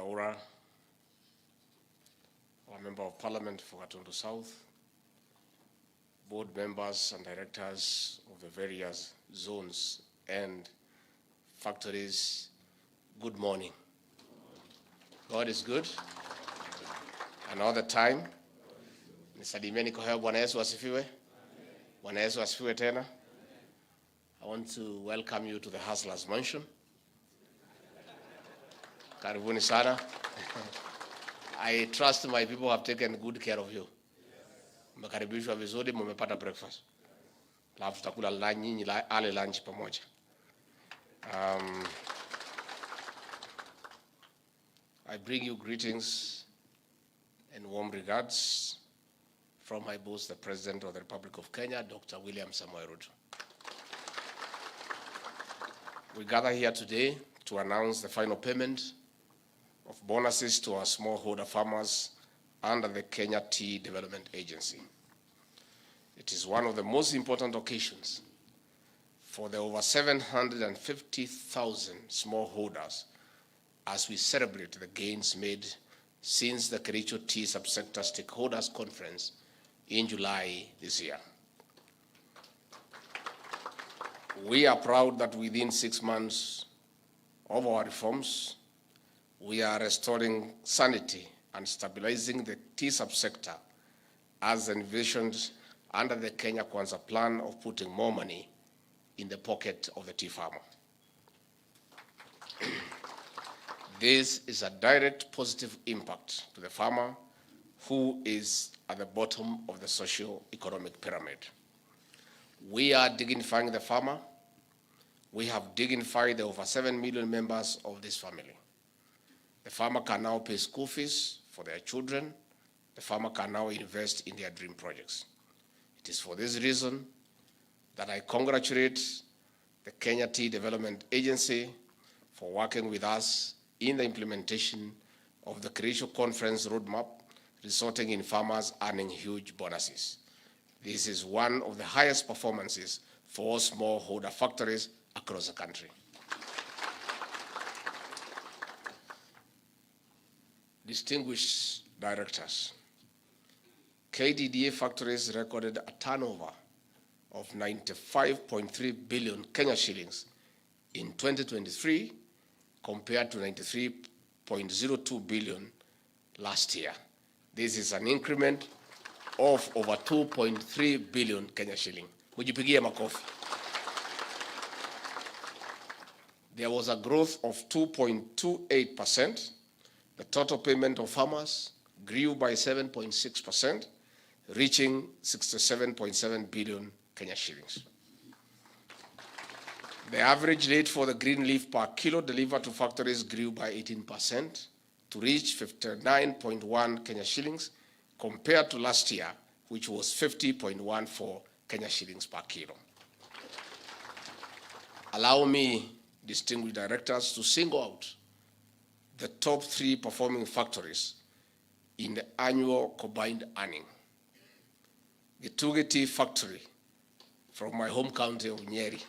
Kaura, our Member of Parliament for Gatundu South, board members and directors of the various zones and factories, good morning. God is good, and all the time. Nisalimieni kwa Bwana Yesu asifiwe. Bwana Yesu asifiwe tena. I want to welcome you to the Hustlers Mansion. Karibuni sana. I trust my people have taken good care of you. Mmekaribishwa vizuri, mmepata breakfast. Alafu tutakula lunch pamoja. I bring you greetings and warm regards from my boss, the President of the Republic of Kenya, Dr. William Samoei Ruto. We gather here today to announce the final payment of bonuses to our smallholder farmers under the Kenya Tea Development Agency. It is one of the most important occasions for the over 750,000 smallholders as we celebrate the gains made since the Kericho Tea Subsector Stakeholders Conference in July this year. We are proud that within 6 months of our reforms, we are restoring sanity and stabilizing the tea subsector as envisioned under the Kenya Kwanza plan of putting more money in the pocket of the tea farmer. This is a direct positive impact to the farmer who is at the bottom of the socio-economic pyramid. We are dignifying the farmer. We have dignified the over 7 million members of this family. The farmer can now pay school fees for their children. The farmer can now invest in their dream projects. It is for this reason that I congratulate the Kenya Tea Development Agency for working with us in the implementation of the Kericho Conference roadmap, resulting in farmers earning huge bonuses. This is one of the highest performances for smallholder factories across the country. Distinguished directors, KTDA factories recorded a turnover of 95.3 billion Kenya shillings in 2023 compared to 93.02 billion last year. This is an increment of over 2.3 billion Kenya shilling. Mujipigie makofi. There was a growth of 2.28%. The total payment of farmers grew by 7.6%, reaching 67.7 billion Kenya shillings. The average rate for the green leaf per kilo delivered to factories grew by 18% to reach 59.1 Kenya shillings compared to last year, which was 50.14 Kenya shillings per kilo. Allow me, distinguished directors, to single out the top 3 performing factories in the annual combined earning. The Tuge Tea Factory from my home county of Nyeri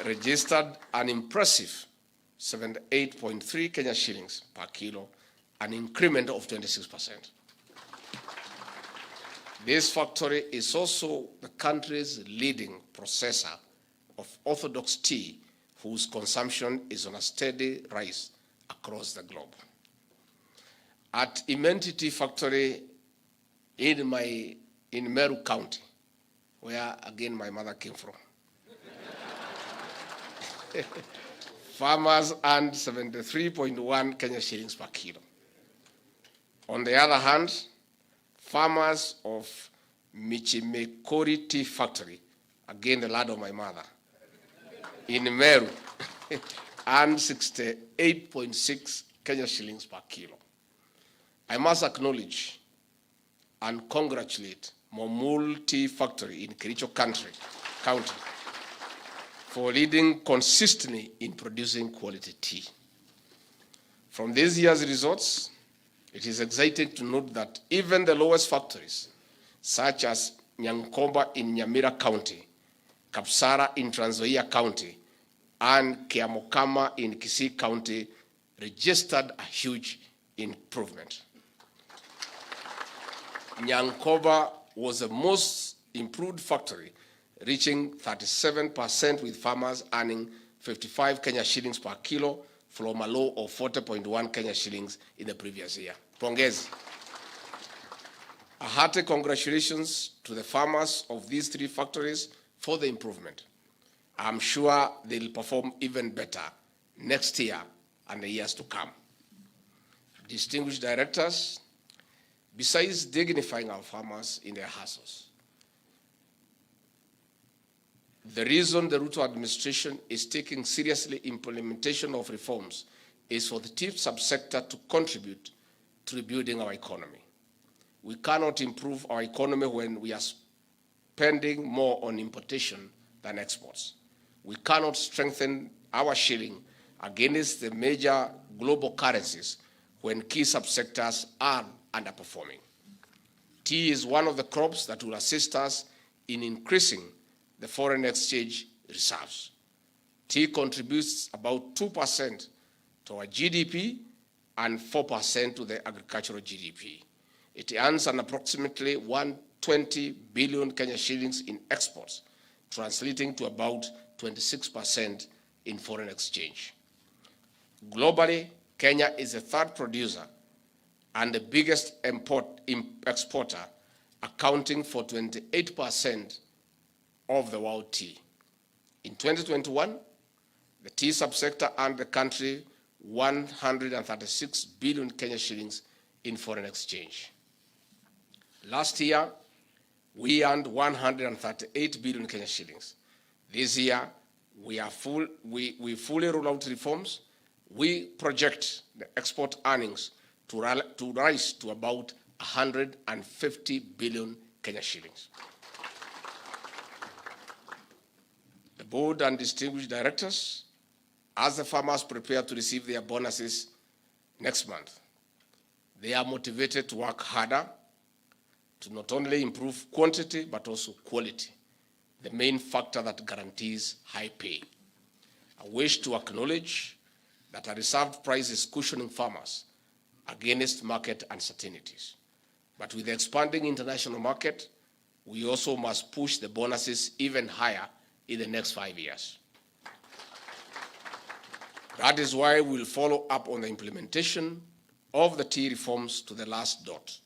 registered an impressive 78.3 Kenya shillings per kilo, an increment of 26%. This factory is also the country's leading processor of orthodox tea, whose consumption is on a steady rise across the globe. At Imenti Tea Factory in Meru County, where again my mother came from, farmers earned 73.1 Kenya shillings per kilo. On the other hand, farmers of Michimekori Tea Factory, again the land of my mother, in Meru, earned 68.6 Kenya shillings per kilo. I must acknowledge and congratulate Momul Tea Factory in Kericho County for leading consistently in producing quality tea. From this year's results, it is exciting to note that even the lowest factories, such as Nyankomba in Nyamira County, Kapsara in Trans Nzoia County, and Kiamokama in Kisii County registered a huge improvement. Nyankova was the most improved factory, reaching 37% with farmers earning 55 Kenya shillings per kilo from a low of 40.1 Kenya shillings in the previous year. Pongezi. A hearty congratulations to the farmers of these three factories for the improvement. I'm sure they'll perform even better next year and the years to come. Distinguished directors, besides dignifying our farmers in their hustles, the reason the Ruto administration is taking seriously implementation of reforms is for the tea subsector to contribute to rebuilding our economy. We cannot improve our economy when we are spending more on importation than exports. We cannot strengthen our shilling against the major global currencies when key subsectors are underperforming. Tea is one of the crops that will assist us in increasing the foreign exchange reserves. Tea contributes about 2% to our GDP and 4% to the agricultural GDP. It earns an approximately 120 billion Kenya shillings in exports, translating to about 26% in foreign exchange. Globally, Kenya is the third producer and the biggest exporter, accounting for 28% of the world tea. In 2021, the tea subsector earned the country 136 billion Kenya shillings in foreign exchange. Last year, we earned 138 billion Kenya shillings. This year, we fully roll out reforms. We project the export earnings to rise to about 150 billion Kenya shillings. The board and distinguished directors, as the farmers prepare to receive their bonuses next month, they are motivated to work harder to not only improve quantity but also quality, the main factor that guarantees high pay. I wish to acknowledge that a reserved price is cushioning farmers against market uncertainties. But with the expanding international market, we also must push the bonuses even higher in the next 5 years. That is why we'll follow up on the implementation of the tea reforms to the last dot.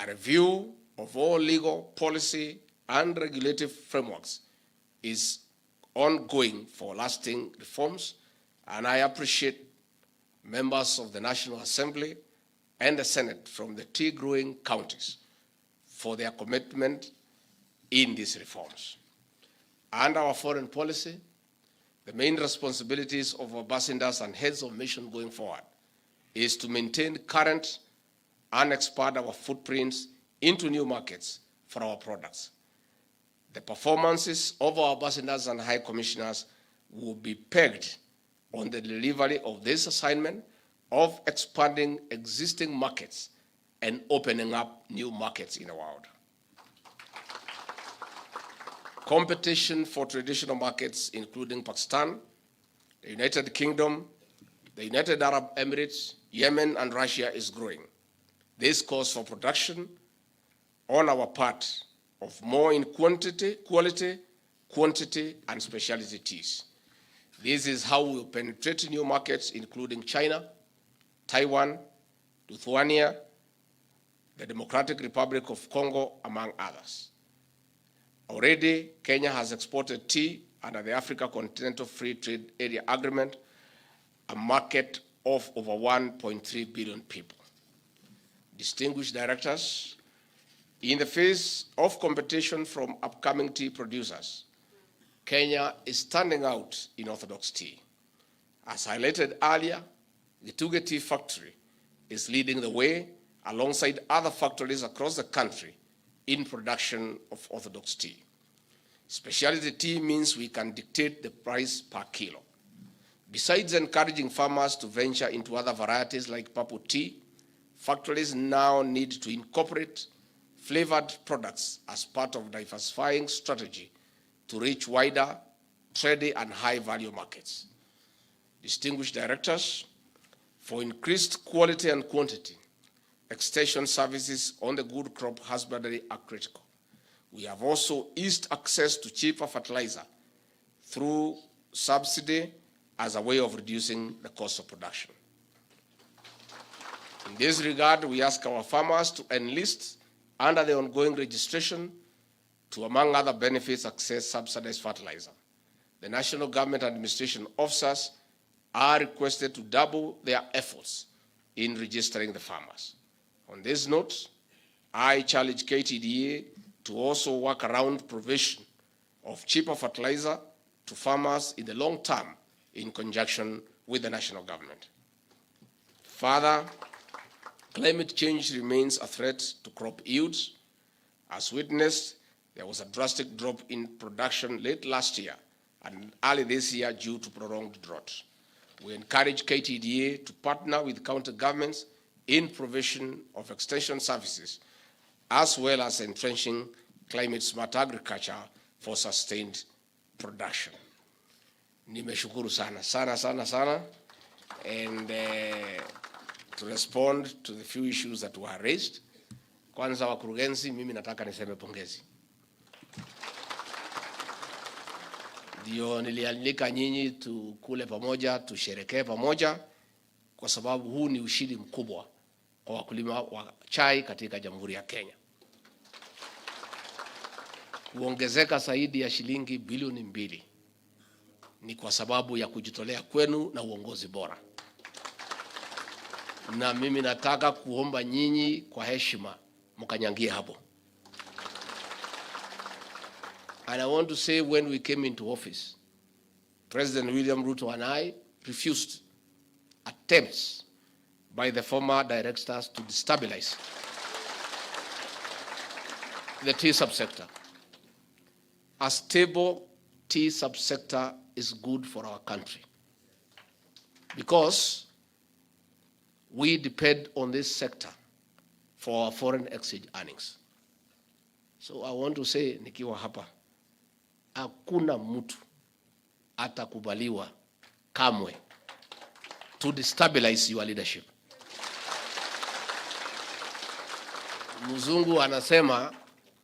A review of all legal, policy, and regulative frameworks is ongoing for lasting reforms, and I appreciate members of the National Assembly and the Senate from the tea-growing counties for their commitment in these reforms. And our foreign policy, the main responsibilities of ambassadors and heads of mission going forward is to maintain current and expand our footprints into new markets for our products. The performances of our ambassadors and high commissioners will be pegged on the delivery of this assignment of expanding existing markets and opening up new markets in the world. Competition for traditional markets, including Pakistan, the United Kingdom, the United Arab Emirates, Yemen, and Russia is growing. This calls for production on our part of more in quality, quantity, and specialty teas. This is how we will penetrate new markets, including China, Taiwan, Lithuania, the Democratic Republic of Congo, among others. Already, Kenya has exported tea under the Africa Continental Free Trade Area Agreement, a market of over 1.3 billion people. Distinguished directors, in the face of competition from upcoming tea producers, Kenya is standing out in orthodox tea. As highlighted earlier, the Tuge Tea Factory is leading the way alongside other factories across the country in production of orthodox tea. Specialty tea means we can dictate the price per kilo. Besides encouraging farmers to venture into other varieties like purple tea, factories now need to incorporate flavored products as part of diversifying strategy to reach wider trade and high-value markets. Distinguished directors, for increased quality and quantity, extension services on the good crop husbandry are critical. We have also eased access to cheaper fertilizer through subsidy as a way of reducing the cost of production. In this regard, we ask our farmers to enlist under the ongoing registration to, among other benefits, access subsidized fertilizer. The National Government Administration officers are requested to double their efforts in registering the farmers. On this note, I challenge KTDA to also work around provision of cheaper fertilizer to farmers in the long term in conjunction with the national government. Further, climate change remains a threat to crop yields. As witnessed, there was a drastic drop in production late last year and early this year due to prolonged drought. We encourage KTDA to partner with county governments in provision of extension services, as well as entrenching climate-smart agriculture for sustained production. Nimeshukuru sana. And to respond to the few issues that were raised, kwanza wakurugenzi, mimi nataka niseme pongezi. Ndio nilialika nyinyi tukule pamoja, tusherekee pamoja, kwa sababu huu ni ushindi mkubwa kwa wakulima wa chai katika Jamhuri ya Kenya. Kuongezeka zaidi ya shilingi bilioni 2 ni kwa sababu ya kujitolea kwenu na uongozi bora. Na mimi nataka kuomba nyinyi kwa heshima mkanyangie hapo. And I want to say, when we came into office, President William Ruto and I refused attempts by the former directors to destabilize the tea subsector. A stable tea subsector is good for our country because we depend on this sector for our foreign exchange earnings. So I want to say, nikiwa hapa, hakuna mtu atakubaliwa kamwe to destabilize your leadership. Mzungu anasema,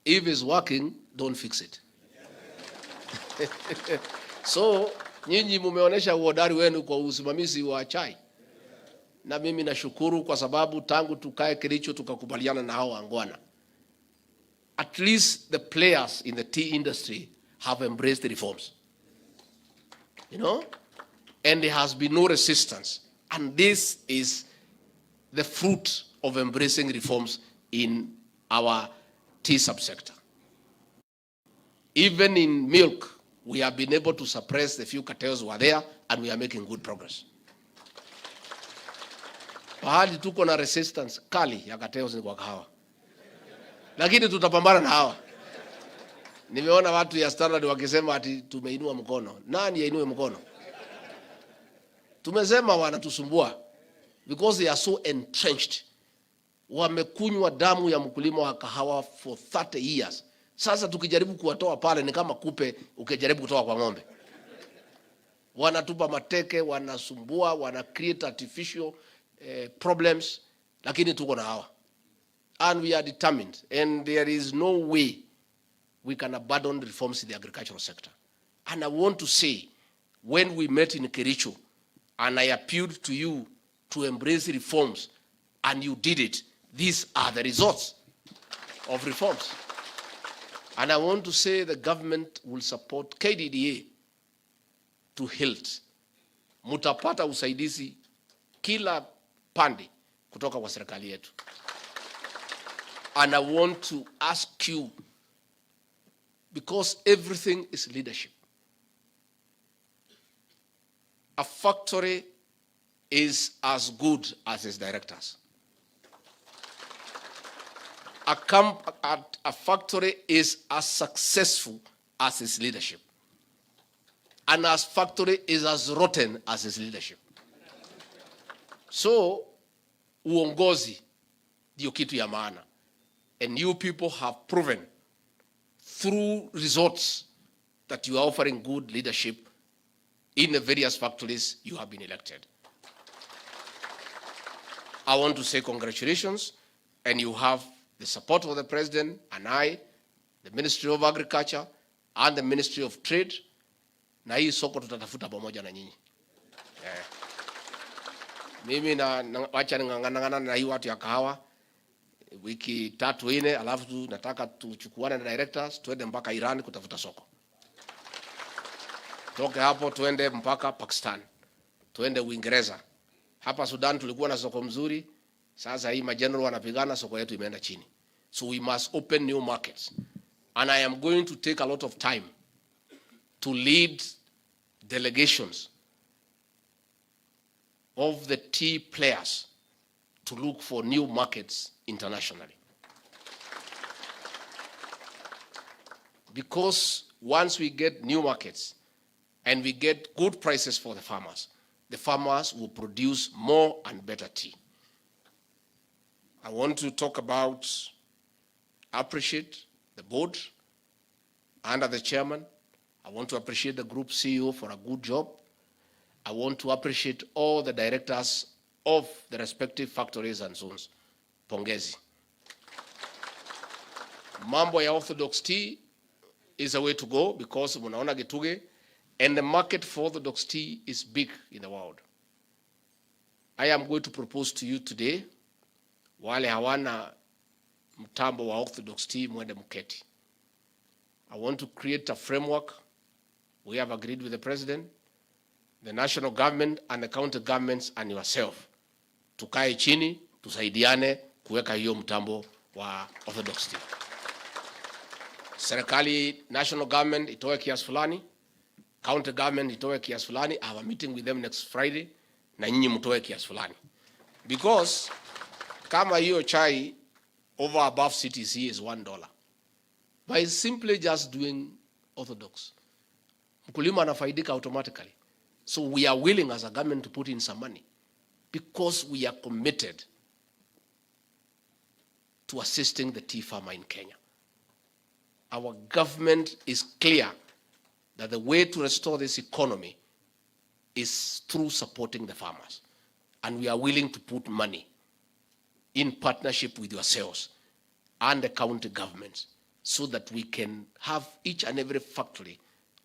if it's working, don't fix it. So, nyinyi mumeonesha uhodari wenu kwa usimamizi wa chai. Na mimi nashukuru kwa sababu tangu tukae Kericho tukakubaliana na hao wangwana. At least the players in the tea industry have embraced the reforms. You know? And there has been no resistance. And this is the fruit of embracing reforms in our tea subsector. Even in milk, we have been able to suppress the few cartels who are there, and we are making good progress. Pahali tuko na resistance kali ya cartels ni kwa kahawa. Lakini tutapambana na hawa. Nimeona watu ya Standard wakisema ati tumeinua mkono. Nani yainue mkono? Tumesema wanatusumbua because they are so entrenched. Wamekunywa damu ya mkulima wa kahawa for 30 years. Sasa tukijaribu kuwatoa pale ni kama kupe ukijaribu kutoa kwa ng'ombe. Wanatupa mateke, wanasumbua, wana create artificial problems, lakini tuko na hawa. And we are determined, and there is no way we can abandon reforms in the agricultural sector. And I want to say, when we met in Kericho, and I appealed to you to embrace reforms, and you did it, these are the results of reforms. And I want to say the government will support KTDA to hilt. Mutapata usaidizi kila pande kutoka kwa serikali yetu. And I want to ask you, because everything is leadership. A factory is as good as its directors. A factory is as successful as its leadership. And a factory is as rotten as its leadership. So, uongozi ndio kitu ya maana. And you people have proven through results that you are offering good leadership in the various factories you have been elected. I want to say congratulations, and you have the support of the President and I, the Ministry of Agriculture and the Ministry of Trade, na hii soko tutatafuta pamoja na nyinyi. Mimi wacha ngangana na hii watu ya kahawa wiki 3-4, alafu nataka tuchukuane na directors tuende mpaka Iran kutafuta soko. Toke hapo tuende mpaka Pakistan, tuende Uingereza. Hapa Sudan tulikuwa na soko mzuri, sasa hii majenerali wanapigana, soko yetu imeenda chini. So we must open new markets. And I am going to take a lot of time to lead delegations of the tea players to look for new markets internationally. Because once we get new markets and we get good prices for the farmers will produce more and better tea. I want to talk about, appreciate the board under the chairman. I want to appreciate the group CEO for a good job. I want to appreciate all the directors of the respective factories and zones. Pongezi. Mambo ya orthodox tea is a way to go because munaona Gituge, and the market for orthodox tea is big in the world. I am going to propose to you today, wale hawana mtambo wa orthodox tea mwende mketi. I want to create a framework. We have agreed with the President, the national government and the county governments and yourself. Tukae chini, tusaidiane kuweka hiyo mtambo wa orthodox tea. Serikali, national government itoe kiasi fulani, county government itoe kiasi fulani. I have a meeting with them next Friday, na nyinyi mtoe kiasi fulani. Because kama hiyo chai over above CTC is $1, by simply just doing orthodox, mkulima anafaidika automatically. So we are willing as a government to put in some money because we are committed to assisting the tea farmer in Kenya. Our government is clear that the way to restore this economy is through supporting the farmers. And we are willing to put money in partnership with yourselves and the county governments so that we can have each and every factory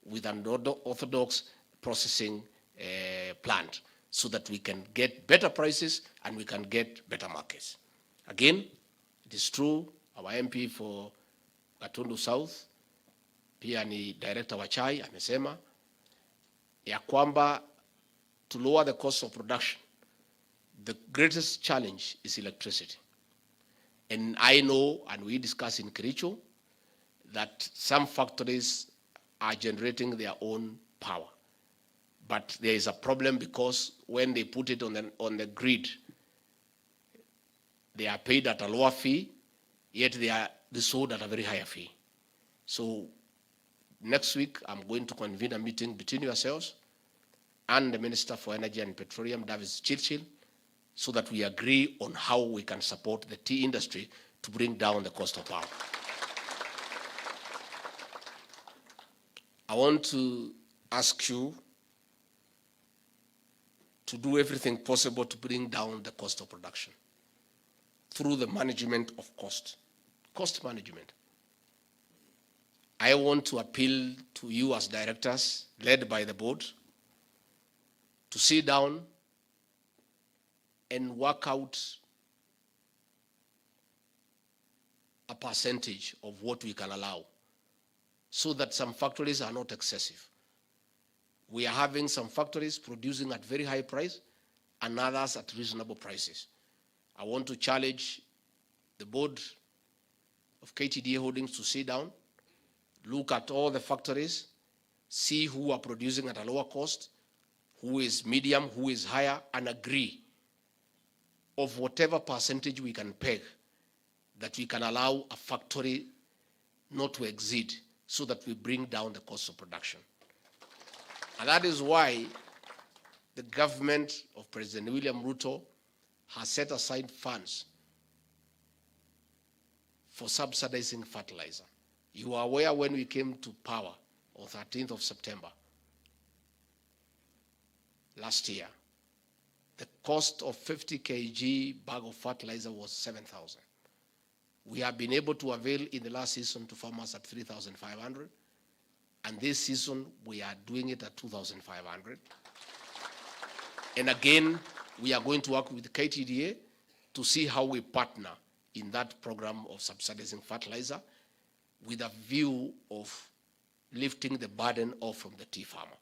with an orthodox processing plant so that we can get better prices and we can get better markets. Again, it is true, our MP for Gatundu South, pia ni director wa chai, amesema ya kwamba to lower the cost of production, the greatest challenge is electricity. And I know, and we discussed in Kericho, that some factories are generating their own power. But there is a problem because when they put it on the grid, they are paid at a lower fee, yet they are sold at a very higher fee. So next week, I'm going to convene a meeting between yourselves and the Minister for Energy and Petroleum, Davis Chirchil, so that we agree on how we can support the tea industry to bring down the cost of power. I want to ask you to do everything possible to bring down the cost of production through the management of cost management. I want to appeal to you as directors, led by the board, to sit down and work out a percentage of what we can allow so that some factories are not excessive. We are having some factories producing at very high price and others at reasonable prices. I want to challenge the board of KTDA Holdings to sit down, look at all the factories, see who are producing at a lower cost, who is medium, who is higher, and agree of whatever percentage we can peg that we can allow a factory not to exceed so that we bring down the cost of production. And that is why the government of President William Ruto has set aside funds for subsidizing fertilizer. You are aware when we came to power, or 13th of September last year, the cost of 50 kg bag of fertilizer was 7,000. We have been able to avail in the last season to farmers at 3,500, and this season we are doing it at 2,500. And again, we are going to work with KTDA to see how we partner in that program of subsidizing fertilizer with a view of lifting the burden off from the tea farmer.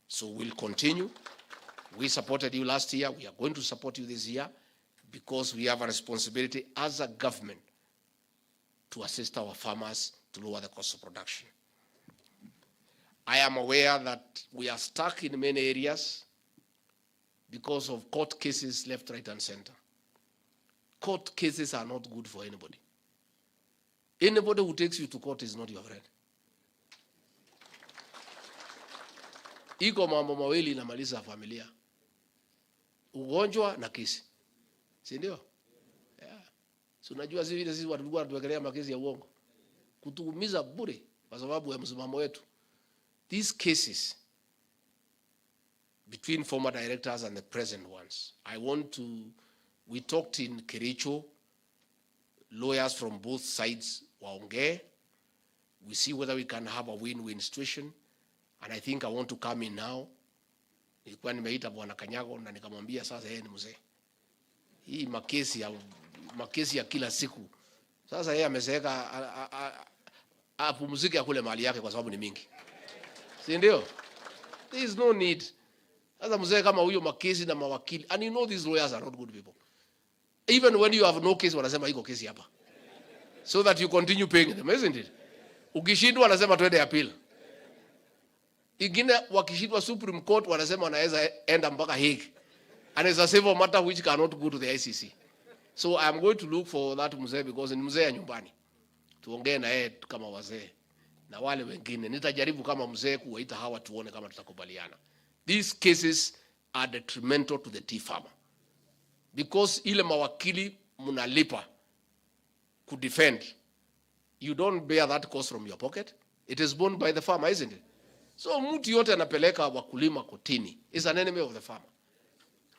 So we'll continue. We supported you last year. We are going to support you this year because we have a responsibility as a government to assist our farmers to lower the cost of production. I am aware that we are stuck in many areas because of court cases left, right, and center. Court cases are not good for anybody. Anybody who takes you to court is not your friend. Iko mambo mawili inamaliza familia: ugonjwa na kesi, si ndio? Yeah. So unajua sisi watu tulikuwa tunatuwekelea makesi ya uongo kutuumiza bure kwa sababu ya msimamo wetu. These cases between former directors and the present ones, we talked in Kericho, lawyers from both sides waongee. We see whether we can have a win-win situation. And I think I want to come in now. Nilikuwa nimeita Bwana Kanyago na nikamwambia sasa yeye ni mzee. Hii makesi ya kila siku. Sasa yeye amezeeka, apumzike kule mali yake kwa sababu ni mingi. Si ndio? There is no need. Sasa mzee kama huyo makesi na mawakili, and you know these lawyers are not good people. Even when you have no case wanasema iko kesi hapa. So that you continue paying them, isn't it? Ukishindwa wanasema twende appeal. Ingine wakishindwa Supreme Court wanasema wanaweza enda mpaka Hague. And it's a civil matter which cannot go to the ICC. So I am going to look for that mzee because ni mzee ya nyumbani. Tuongee na yeye kama wazee. Na wale wengine nitajaribu kama mzee kuwaita hawa tuone kama tutakubaliana. These cases are detrimental to the tea farmer. Because ile mawakili mnalipa could defend. You don't bear that cost from your pocket. It is borne by the farmer, isn't it? So mtu yote anapeleka wakulima kotini is an enemy of the farmer.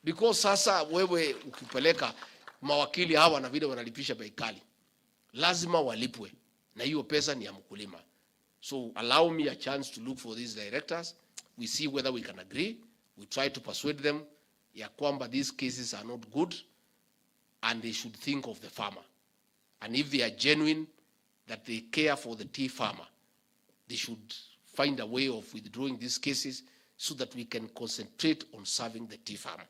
Because sasa wewe ukipeleka mawakili hawa na vile wanalipisha bei kali, lazima walipwe na hiyo pesa ni ya mkulima. So allow me a chance to look for these directors. We see whether we can agree. We try to persuade them ya kwamba these cases are not good and they should think of the farmer. And if they are genuine, that they care for the tea farmer, they should find a way of withdrawing these cases so that we can concentrate on serving the tea farmer.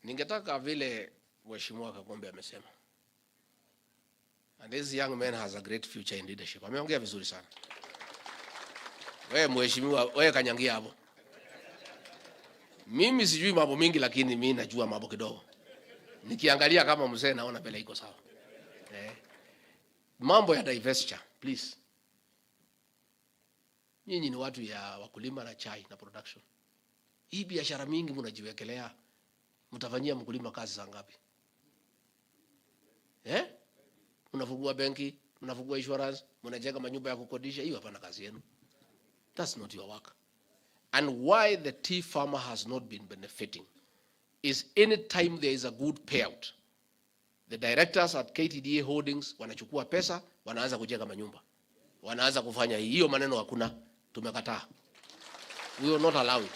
Ningetaka vile Mheshimiwa Kagombe amesema. And this young man has a great future in leadership. Ameongea vizuri sana. Wewe Mheshimiwa, wewe kanyangia hapo. Mimi sijui mambo mingi lakini mimi najua mambo kidogo. Nikiangalia kama mzee naona pele iko sawa. Mambo ya divestiture, please. Nyinyi ni watu ya wakulima na chai na production. Hii biashara mingi mnajiwekelea, mtafanyia mkulima kazi za ngapi? Mnafungua benki, mnafungua insurance, mnajenga manyumba ya kukodisha, hiyo hapana kazi yenu. That's not your work. And why the tea farmer has not been benefiting is any time there is a good payout, the directors at KTDA Holdings wanachukua pesa, wanaanza kujenga manyumba. Wanaanza kufanya hiyo maneno hakuna, tumekataa. We will not allow it.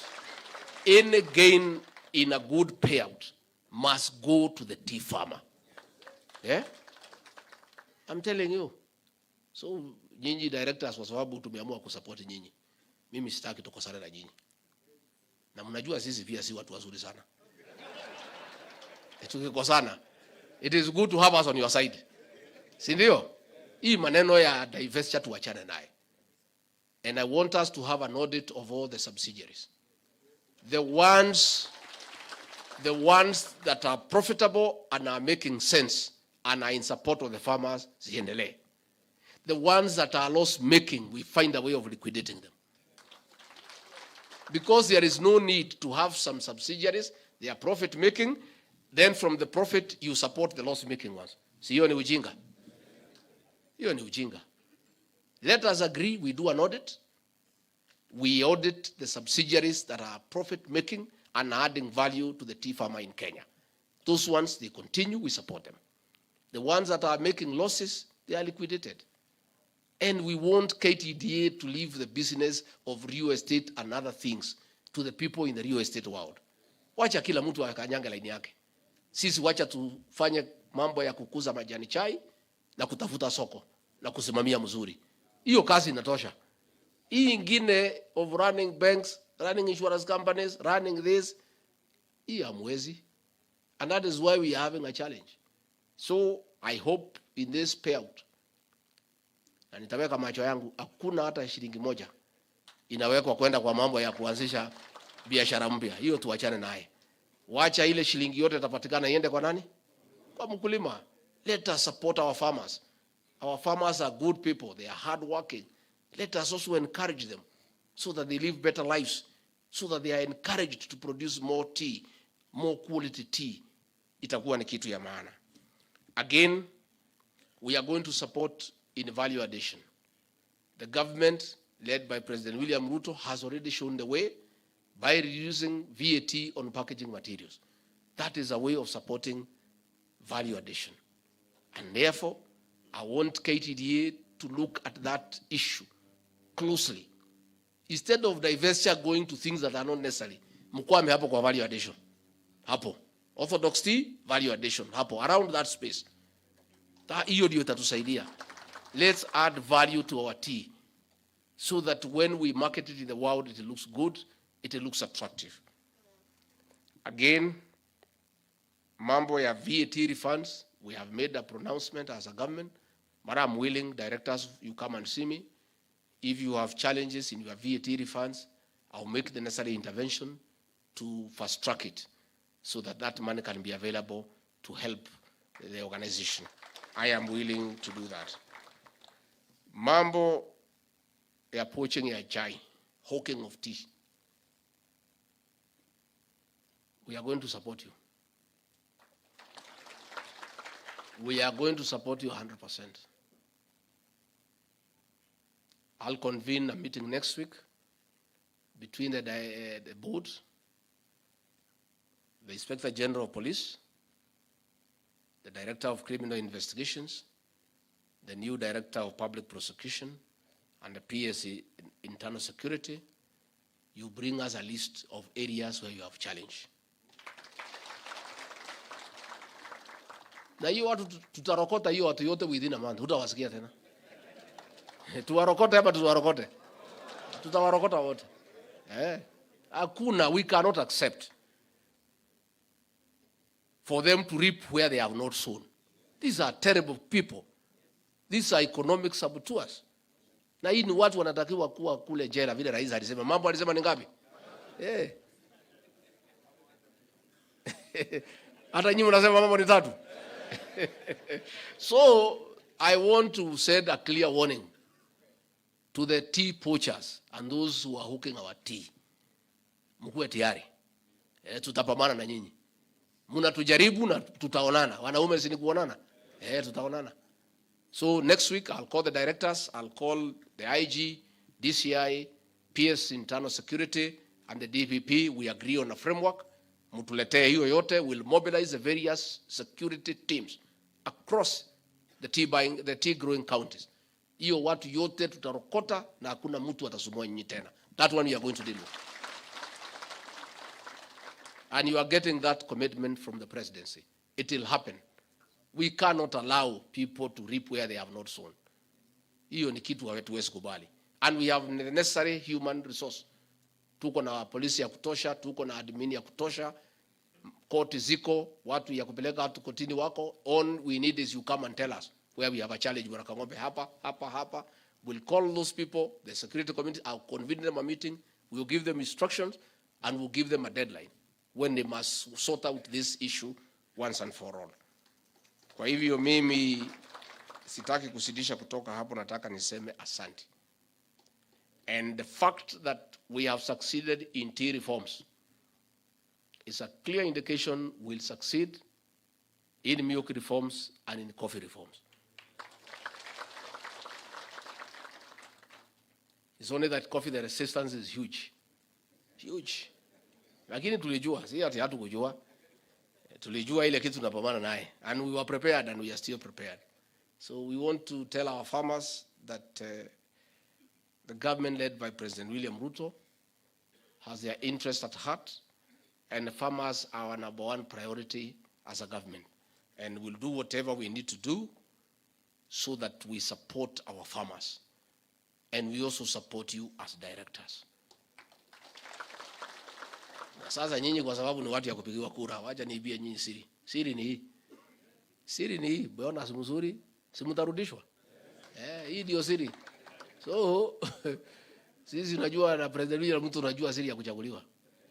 Any gain in a good payout must go to the tea farmer. Yeah? I'm telling you. So nyinyi directors kwa sababu tumeamua kusupport nyinyi. Mimi sitaki tukosane na nyinyi. Na mnajua sisi pia si watu wazuri sana. Tukikosana, it is good to have us on your side. Si ndio? Hii maneno ya divestiture tuachane naye. And I want us to have an audit of all the subsidiaries. The ones that are profitable and are making sense and are in support of the farmers, ziendelee. The ones that are loss making, we find a way of liquidating them. Because there is no need to have some subsidiaries, they are profit making, then from the profit you support the loss-making ones. Si hiyo ni ujinga? Hiyo ni ujinga. Let us agree, we do an audit. We audit the subsidiaries that are profit-making and adding value to the tea farmer in Kenya. Those ones, they continue, we support them. The ones that are making losses, they are liquidated. And we want KTDA to leave the business of real estate and other things to the people in the real estate world. Wacha kila mtu akanyange laini yake. Sisi wacha tufanye mambo ya kukuza majani chai na kutafuta soko na kusimamia mzuri. Hiyo kazi inatosha. Hii ingine of running banks, running insurance companies, running this, hii hamwezi. And that is why we are having a challenge. So I hope in this payout, na nitaweka macho yangu, hakuna hata shilingi moja inawekwa kwenda kwa mambo ya kuanzisha biashara mpya. Hiyo tuachane naye. Wacha ile shilingi yote itapatikana iende kwa nani? Kwa mkulima. Let us support our farmers. Our farmers are good people. They are hardworking. Let us also encourage them so that they live better lives, so that they are encouraged to produce more tea, more quality tea. Itakuwa ni kitu ya maana. Again, we are going to support in value addition. The government, led by President William Ruto, has already shown the way by reducing VAT on packaging materials. That is a way of supporting value addition. And therefore, I want KTDA to look at that issue closely. Instead of divestiture going to things that are not necessary, mkwame hapo kwa value addition. Hapo. Orthodox tea, value addition. Hapo. Around that space. Hiyo ndio itatusaidia. Let's add value to our tea so that when we market it in the world, it looks good, it looks attractive. Again, mambo ya VAT refunds, we have made a pronouncement as a government, but I'm willing, directors, you come and see me. If you have challenges in your VAT refunds, I'll make the necessary intervention to fast track it so that that money can be available to help the organization. I am willing to do that. Mambo ya poaching ya chai, hawking of tea. We are going to support you. We are going to support you 100%. I'll convene a meeting next week between the board, the Inspector General of Police, the Director of Criminal Investigations, the new Director of Public Prosecution, and the PSC Internal Security. You bring us a list of areas where you have challenge. Na hiyo watu tutarokota hiyo watu yote within a month. Hutawasikia tena. Tuwarokote hapa tuwarokote. Tutawarokota wote. Hakuna, we cannot accept for them to reap where they have not sown. These are terrible people. These are economic saboteurs. Na hii ni watu wanatakiwa kuwa kule jela vile rais alisema. Mambo alisema ni ngapi? Hata nyinyi mnasema mambo ni 3. So I want to send a clear warning to the tea poachers and those who are hooking our tea. Mkuwe tayari. Tutapambana na nyinyi. Mnatujaribu na tutaonana. Wanaume si ni kuonana? Tutaonana. So next week I'll call the directors, I'll call the IG, DCI, PS Internal Security, and the DPP. We agree on a framework. Mutuletee hiyo yote, will mobilize the various security teams across the tea growing counties. Hiyo watu yote tutarokota na hakuna mtu atasumbua nyinyi tena. That one we are going to deal with. And you are getting that commitment from the presidency. It will happen. We cannot allow people to reap where they have not sown. Hiyo ni kitu hatuwezi kubali. And we have the necessary human resource. Tuko na polisi ya kutosha, tuko na admin ya kutosha, koti ziko, watu ya kupeleka watu kotini wako. All we need is you come and tell us where we have a challenge. Warakangombe hapa. We'll call those people, the security committee, I'll convene them a meeting, we'll give them instructions, and we'll give them a deadline when they must sort out this issue once and for all. Kwa hivyo mimi sitaki kusidisha kutoka hapo, nataka niseme asante. And the fact that we have succeeded in tea reforms is a clear indication we'll succeed in milk reforms and in coffee reforms. It's only that coffee, the resistance is huge. Huge. Lakini tulijua, si ati hatukujua. Tulijua ile kitu tunapambana naye. And we were prepared and we are still prepared. So we want to tell our farmers that the government led by President William Ruto has their interest at heart, and the farmers are our number one priority as a government. And we'll do whatever we need to do so that we support our farmers. And we also support you as directors. Sasa nyinyi kwa sababu ni watu ya kupigiwa kura, wacha niibie nyinyi siri. Siri ni hii. Siri ni hii, bonus mzuri, si mtarudishwa. Hii ndio siri. So sisi unajua na President William mtu unajua siri ya kuchaguliwa.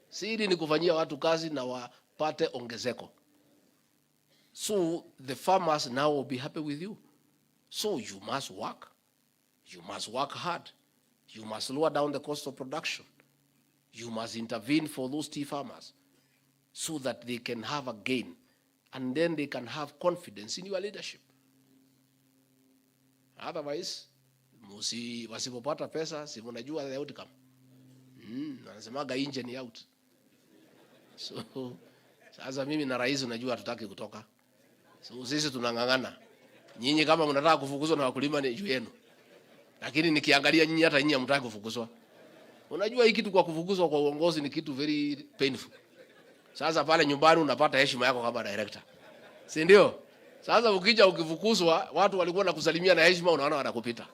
Siri ni kufanyia watu kazi na wapate ongezeko. So the farmers now will be happy with you. So you must work. You must work hard. You must lower down the cost of production. You must intervene for those tea farmers so that they can have a gain, and then they can have confidence in your leadership. Otherwise, wasipopata pesa, si mnajua the outcome. Wanasemaga engine out. So, sasa mimi na rais unajua hatutaki kutoka. So sisi tunangangana. Nyinyi kama mnataka kufukuzwa na wakulima ni juu yenu. Lakini nikiangalia nyinyi hata nyinyi hamtaki kufukuzwa. Unajua hii kitu kwa kufukuzwa kwa uongozi ni kitu very painful. Sasa pale nyumbani unapata heshima yako kama director. Si ndio? Sasa ukija ukifukuzwa, watu walikuwa nakusalimia na heshima, unaona wanakupita.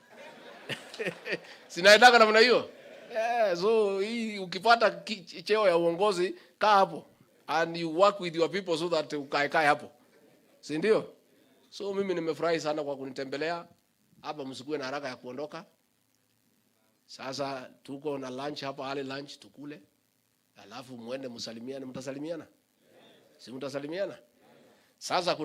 Sinaendaka namna hiyo? So hii ukipata cheo ya uongozi, kaa hapo and you work with your people so that ukae hapo. Si ndio? So mimi nimefurahi sana kwa kunitembelea. Hapa msikuwe na haraka ya kuondoka. Sasa tuko na lunch hapa, ale lunch tukule. Alafu muende msalimiane, mtasalimiana? Si mtasalimiana? Sasa